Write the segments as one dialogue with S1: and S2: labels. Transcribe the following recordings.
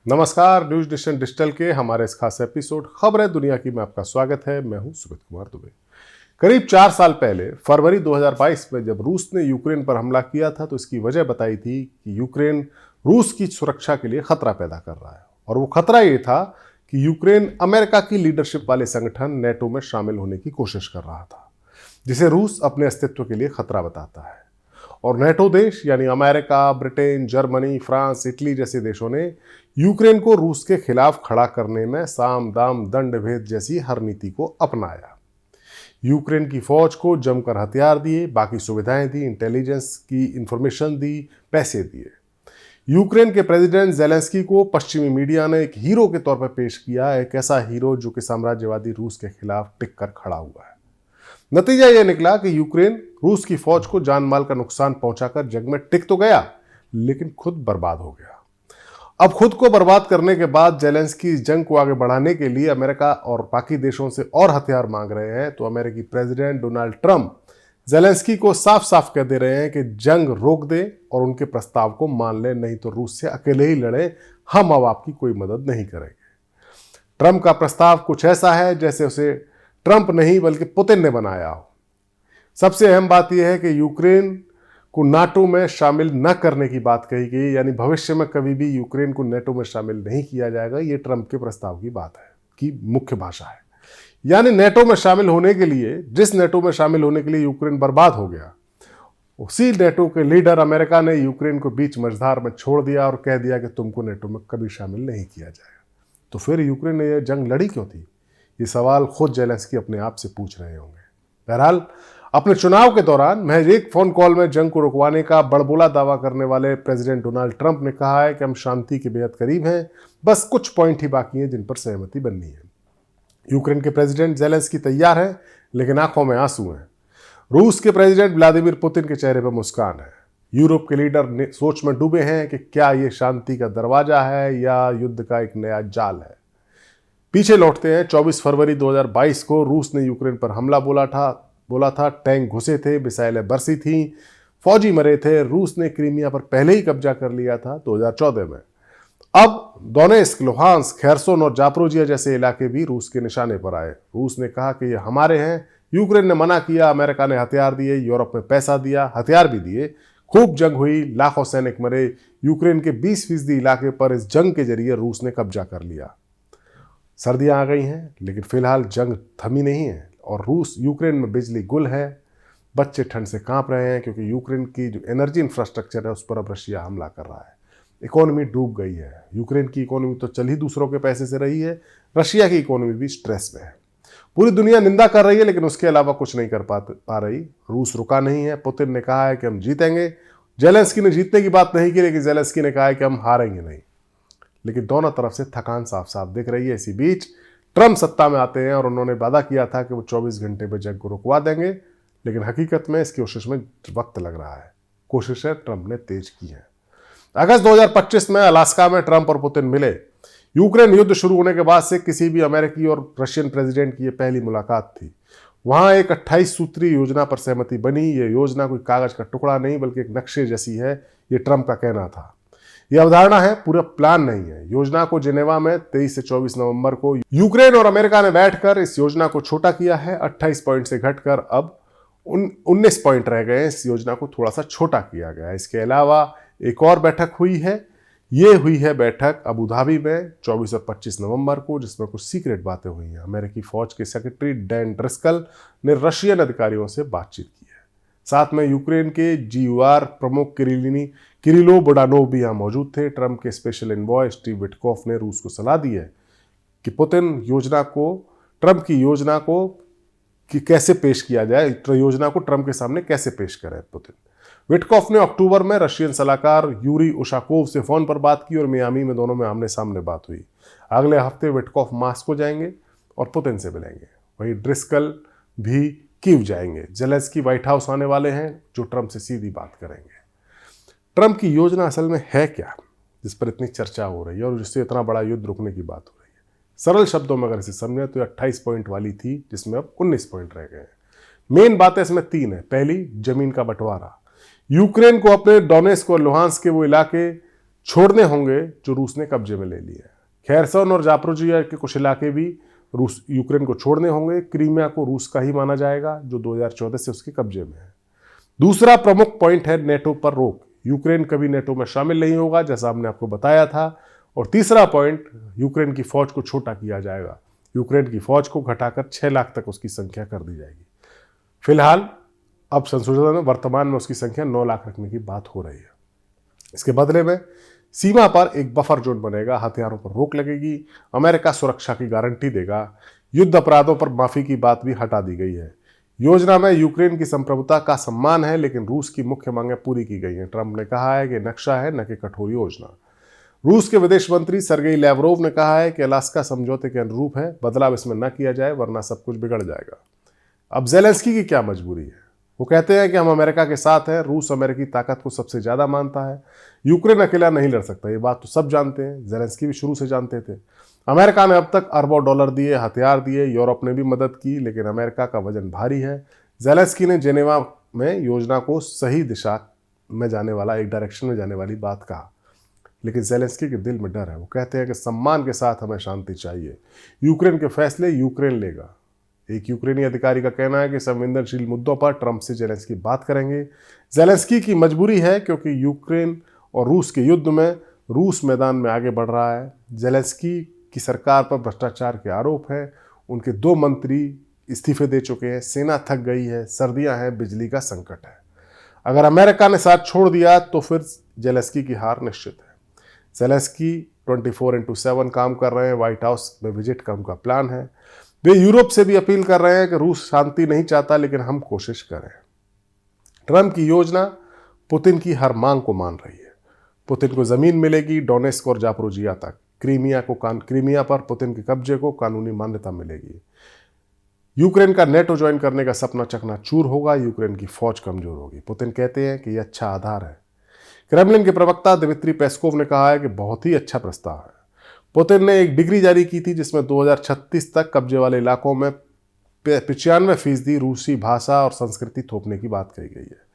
S1: नमस्कार, news nation digital के हमारे इस खास एपिसोड खबर है दुनिया की में आपका स्वागत है। मैं हूं सुमित कुमार दुबे। करीब 4 साल पहले फरवरी 2022 में जब रूस ने यूक्रेन पर हमला किया था तो इसकी वजह बताई थी कि यूक्रेन रूस की सुरक्षा के लिए खतरा पैदा कर रहा है। और वो खतरा ये था कि यूक्रेन अमेरिका की लीडरशिप वाले संगठन नेटो में शामिल होने की कोशिश कर रहा था, जिसे रूस अपने अस्तित्व के लिए खतरा बताता है। और नेटो देश यानी America, Britain, Germany, France, Italy जैसे देशों ने यूक्रेन को रूस के खिलाफ खड़ा करने में साम दाम दंड भेद जैसी हर नीति को अपनाया। यूक्रेन की फौज को जमकर हथियार दिए, बाकी सुविधाएं दी, इंटेलिजेंस की इंफॉर्मेशन दी, पैसे दिए। यूक्रेन के प्रेसिडेंट जेलेंस्की को पश्चिमी मीडिया ने एक हीरो के तौर पर पेश किया, एक ऐसा हीरो जो कि साम्राज्यवादी रूस के खिलाफ टिक कर खड़ा हुआ है। नतीजा यह निकला कि यूक्रेन रूस की फौज को जान माल का नुकसान पहुंचाकर जंग में टिक तो गया, लेकिन खुद बर्बाद हो गया। अब खुद को बर्बाद करने के बाद जेलेंस्की इस जंग को आगे बढ़ाने के लिए अमेरिका और बाकी देशों से और हथियार मांग रहे हैं। तो अमेरिकी प्रेसिडेंट डोनाल्ड ट्रंप जेलेंस्की को साफ साफ कह दे रहे हैं कि जंग रोक दे और उनके प्रस्ताव को मान ले, नहीं तो रूस से अकेले ही लड़े, हम अब आपकी कोई मदद नहीं करेंगे। ट्रंप का प्रस्ताव कुछ ऐसा है जैसे उसे ट्रंप नहीं बल्कि पुतिन ने बनाया हो। सबसे अहम बात यह है कि यूक्रेन को नाटो में शामिल न करने की बात कही गई, यानी भविष्य में कभी भी यूक्रेन को नाटो में शामिल नहीं किया जाएगा। ये ट्रंप के प्रस्ताव की बात है, की मुख्य भाषा है। यानी नाटो में शामिल होने के लिए, जिस नाटो में शामिल होने के लिए यूक्रेन बर्बाद हो गया, उसी नाटो के लीडर अमेरिका ने यूक्रेन को बीच मझधार में छोड़ दिया और कह दिया कि तुमको नाटो में कभी शामिल नहीं किया जाएगा। तो फिर यूक्रेन ने यह जंग लड़ी क्यों थी? ये सवाल खुद जेलेंस्की अपने आप से पूछ रहे होंगे। बहरहाल, अपने चुनाव के दौरान महज एक फोन कॉल में जंग को रुकवाने का बड़बोला दावा करने वाले प्रेसिडेंट डोनाल्ड ट्रंप ने कहा है कि हम शांति के बेहद करीब हैं, बस कुछ पॉइंट ही बाकी हैं जिन पर सहमति बननी है। यूक्रेन के प्रेसिडेंट जेलेंस्की तैयार हैं, लेकिन आंखों में आंसू हैं। रूस के प्रेसिडेंट व्लादिमीर पुतिन के चेहरे पर मुस्कान है। यूरोप के लीडर सोच में डूबे हैं कि क्या ये शांति का दरवाजा है या युद्ध का एक नया जाल है। पीछे लौटते हैं। 24 फरवरी 2022 को रूस ने यूक्रेन पर हमला बोला था। टैंक घुसे थे, मिसाइलें बरसी थीं, फौजी मरे थे। रूस ने क्रीमिया पर पहले ही कब्जा कर लिया था 2014 में। अब दोनेत्स्क, लुहांस्क, खेरसोन और जापोरिजिया जैसे इलाके भी रूस के निशाने पर आए। रूस ने कहा कि ये हमारे हैं। यूक्रेन ने मना किया। अमेरिका ने हथियार दिए, यूरोप में पैसा दिया, हथियार भी दिए। खूब जंग हुई, लाखों सैनिक मरे। यूक्रेन के 20% इलाके पर इस जंग के जरिए रूस ने कब्जा कर लिया। सर्दियां आ गई हैं, लेकिन फिलहाल जंग थमी नहीं है और यूक्रेन में बिजली गुल है। बच्चे ठंड से कांप रहे हैं क्योंकि यूक्रेन की जो एनर्जी इंफ्रास्ट्रक्चर है उस पर अब रशिया हमला कर रहा है। इकोनॉमी डूब गई है। यूक्रेन की इकोनॉमी तो चल ही दूसरों के पैसे से रही है, रशिया की इकोनॉमी भी स्ट्रेस में है। पूरी दुनिया निंदा कर रही है, लेकिन उसके अलावा कुछ नहीं कर पा रही। रूस रुका नहीं है। पुतिन ने कहा है कि हम जीतेंगे। जेलेंस्की ने जीतने की बात नहीं की, लेकिन जेलेंस्की ने कहा है कि हम हारेंगे नहीं। लेकिन दोनों तरफ से थकान साफ साफ दिख रही है। इसी बीच ट्रंप सत्ता में आते हैं और उन्होंने वादा किया था कि वो 24 घंटे में जंग को रुकवा देंगे, लेकिन हकीकत में इस कोशिश में वक्त लग रहा है। कोशिशें ट्रंप ने तेज की हैं। अगस्त 2025 में अलास्का में ट्रंप और पुतिन मिले। यूक्रेन युद्ध शुरू होने के बाद से किसी भी अमेरिकी और रशियन प्रेसिडेंट की यह पहली मुलाकात थी। वहां एक 28 सूत्रीय योजना पर सहमति बनी। यह योजना कोई कागज का टुकड़ा नहीं बल्कि एक नक्शे जैसी है, ये ट्रंप का कहना था। यह अवधारणा है, पूरा प्लान नहीं है। योजना को जिनेवा में 23 से 24 नवंबर को यूक्रेन और अमेरिका ने बैठकर इस योजना को छोटा किया है। 28 पॉइंट से घटकर अब 19 पॉइंट रह गए। इस योजना को थोड़ा सा छोटा किया गया है। इसके अलावा एक और बैठक हुई है। ये हुई है बैठक अबू धाबी में 24 और 25 नवंबर को, जिसमें कुछ सीक्रेट बातें हुई हैं। अमेरिकी फौज के सेक्रेटरी डैन ड्रिस्कल ने रशियन अधिकारियों से बातचीत की है। साथ में यूक्रेन के GUR प्रमुख किरिलो बुडानोव भी यहाँ मौजूद थे। ट्रंप के स्पेशल एनवॉय स्टीव विटकॉफ ने रूस को सलाह दी है कि ट्रंप की योजना को कैसे पेश किया जाए, योजना को ट्रंप के सामने कैसे पेश करे पुतिन। विटकॉफ ने अक्टूबर में रशियन सलाहकार यूरी उशाकोव से फोन पर बात की और मियामी में दोनों में आमने सामने बात हुई। अगले हफ्ते विटकॉफ मास्को जाएंगे और पुतिन से मिलेंगे। वहीं ड्रिस्कल भी कीव जाएंगे। जेलेंस्की व्हाइट हाउस आने वाले हैं, जो ट्रंप से सीधी बात करेंगे। ट्रंप की योजना असल में है क्या, जिस पर इतनी चर्चा हो रही है और जिससे इतना बड़ा युद्ध रुकने की बात हो रही है? सरल शब्दों में अगर इसे समझें तो 28 पॉइंट वाली थी, जिसमें अब 19 पॉइंट रह गए हैं। मेन बातें इसमें 3 है। पहली, जमीन का बंटवारा। यूक्रेन को अपने डोनेत्स्क और लुहांस्क के वो इलाके छोड़ने होंगे जो रूस ने कब्जे में ले लिए। खेरसन और जापोरिजिया के कुछ इलाके भी रूस यूक्रेन को छोड़ने होंगे। क्रीमिया को रूस का ही माना जाएगा जो 2014 से उसके कब्जे में है। दूसरा प्रमुख पॉइंट है नेटो पर रोक। यूक्रेन कभी नेटो में शामिल नहीं होगा जैसा हमने आपको बताया था। और तीसरा पॉइंट, यूक्रेन की फौज को छोटा किया जाएगा। यूक्रेन की फौज को घटाकर 6 लाख तक उसकी संख्या कर दी जाएगी। फिलहाल अब संशोधन में वर्तमान में उसकी संख्या 9 लाख रखने की बात हो रही है। इसके बदले में सीमा पर एक बफर जोन बनेगा, हथियारों पर रोक लगेगी, अमेरिका सुरक्षा की गारंटी देगा, युद्ध अपराधों पर माफी की बात भी हटा दी गई है। योजना में यूक्रेन की संप्रभुता का सम्मान है, लेकिन रूस की मुख्य मांगें पूरी की गई हैं। ट्रंप ने कहा है कि नक्शा है न कि कठोर योजना। रूस के विदेश मंत्री सर्गेई लैवरोव ने कहा है कि अलास्का समझौते के अनुरूप है, बदलाव इसमें न किया जाए वरना सब कुछ बिगड़ जाएगा। अब ज़ेलेंस्की की क्या मजबूरी है? वो कहते हैं कि हम अमेरिका के साथ हैं। रूस अमेरिकी ताकत को सबसे ज़्यादा मानता है। यूक्रेन अकेला नहीं लड़ सकता, ये बात तो सब जानते हैं। ज़ेलेंस्की भी शुरू से जानते थे। अमेरिका ने अब तक अरबों डॉलर दिए, हथियार दिए, यूरोप ने भी मदद की, लेकिन अमेरिका का वजन भारी है। ज़ेलेंस्की ने जेनेवा में योजना को सही दिशा में जाने वाला, एक डायरेक्शन में जाने वाली बात कहा, लेकिन ज़ेलेंस्की के दिल में डर है। वो कहते हैं कि सम्मान के साथ हमें शांति चाहिए। यूक्रेन के फैसले यूक्रेन लेगा। एक यूक्रेनी अधिकारी का कहना है कि संवेदनशील मुद्दों पर ट्रंप से ज़ेलेंस्की बात करेंगे। ज़ेलेंस्की की मजबूरी है क्योंकि यूक्रेन और रूस के युद्ध में रूस मैदान में आगे बढ़ रहा है। ज़ेलेंस्की की सरकार पर भ्रष्टाचार के आरोप हैं। उनके 2 मंत्री इस्तीफे दे चुके हैं। सेना थक गई है। सर्दियां हैं, बिजली का संकट है। अगर अमेरिका ने साथ छोड़ दिया तो फिर ज़ेलेंस्की की हार निश्चित है। ज़ेलेंस्की 24/7 काम कर रहे हैं। व्हाइट हाउस में विजिट का उनका प्लान है। वे यूरोप से भी अपील कर रहे हैं कि रूस शांति नहीं चाहता, लेकिन हम कोशिश करें। ट्रंप की योजना पुतिन की हर मांग को मान रही है। पुतिन को जमीन मिलेगी, डोनेस्क और जापोरिजिया तक। क्रीमिया पर पुतिन के कब्जे को कानूनी मान्यता मिलेगी। यूक्रेन का नेटो ज्वाइन करने का सपना चकनाचूर होगा। यूक्रेन की फौज कमजोर होगी। पुतिन कहते हैं कि यह अच्छा आधार है। क्रेमलिन के प्रवक्ता दिमित्री पेस्कोव ने कहा है कि बहुत ही अच्छा प्रस्ताव है। पुतिन ने एक डिग्री जारी की थी जिसमें 2036 तक कब्जे वाले इलाकों में 95% रूसी भाषा और संस्कृति थोपने की बात कही गई है।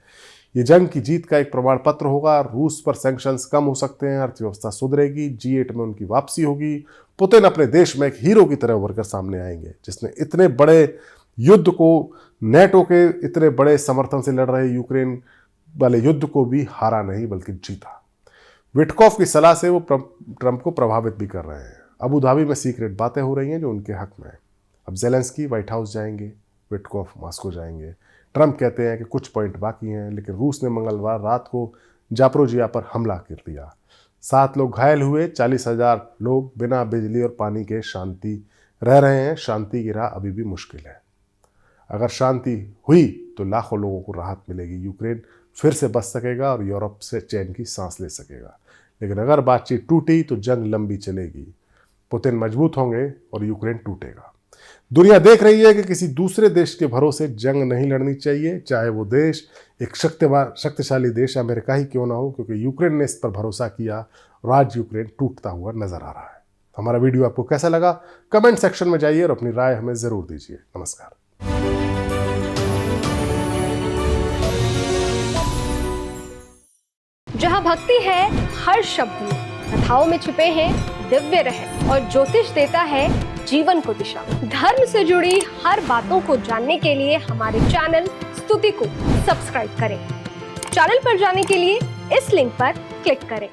S1: ये जंग की जीत का एक प्रमाण पत्र होगा। रूस पर सैंक्शंस कम हो सकते हैं, अर्थव्यवस्था सुधरेगी, G8 में उनकी वापसी होगी। पुतिन अपने देश में एक हीरो की तरह उभरकर सामने आएंगे, जिसने इतने बड़े युद्ध को, नेटो के इतने बड़े समर्थन से लड़ रहे यूक्रेन वाले युद्ध को भी हारा नहीं बल्कि जीता। विटकॉफ की सलाह से वो ट्रंप को प्रभावित भी कर रहे हैं। अबू धाबी में सीक्रेट बातें हो रही हैं जो उनके हक में है। अब ज़ेलेंस्की व्हाइट हाउस जाएंगे, विटकॉफ मॉस्को जाएंगे। ट्रंप कहते हैं कि कुछ पॉइंट बाकी हैं, लेकिन रूस ने मंगलवार रात को जापोरिजिया पर हमला कर दिया। 7 लोग घायल हुए। 40,000 लोग बिना बिजली और पानी के शांति रह रहे हैं। शांति की राह अभी भी मुश्किल है। अगर शांति हुई तो लाखों लोगों को राहत मिलेगी। यूक्रेन फिर से बच सकेगा और यूरोप से चैन की सांस ले सकेगा। लेकिन अगर बातचीत टूटी तो जंग लंबी चलेगी। पुतिन मजबूत होंगे और यूक्रेन टूटेगा। दुनिया देख रही है कि किसी दूसरे देश के भरोसे जंग नहीं लड़नी चाहिए, चाहे वो देश एक शक्तिशाली देश अमेरिका ही क्यों ना हो, क्योंकि यूक्रेन ने इस पर भरोसा किया और आज यूक्रेन टूटता हुआ नजर आ रहा है। हमारा वीडियो आपको कैसा लगा? कमेंट सेक्शन में जाइए और अपनी राय हमें जरूर दीजिए। नमस्कार।
S2: जहाँ भक्ति है हर शब्द में, कथाओं में छुपे हैं दिव्य रहस्य और ज्योतिष देता है जीवन को दिशा। धर्म से जुड़ी हर बातों को जानने के लिए हमारे चैनल स्तुति को सब्सक्राइब करें। चैनल पर जाने के लिए इस लिंक पर क्लिक करें।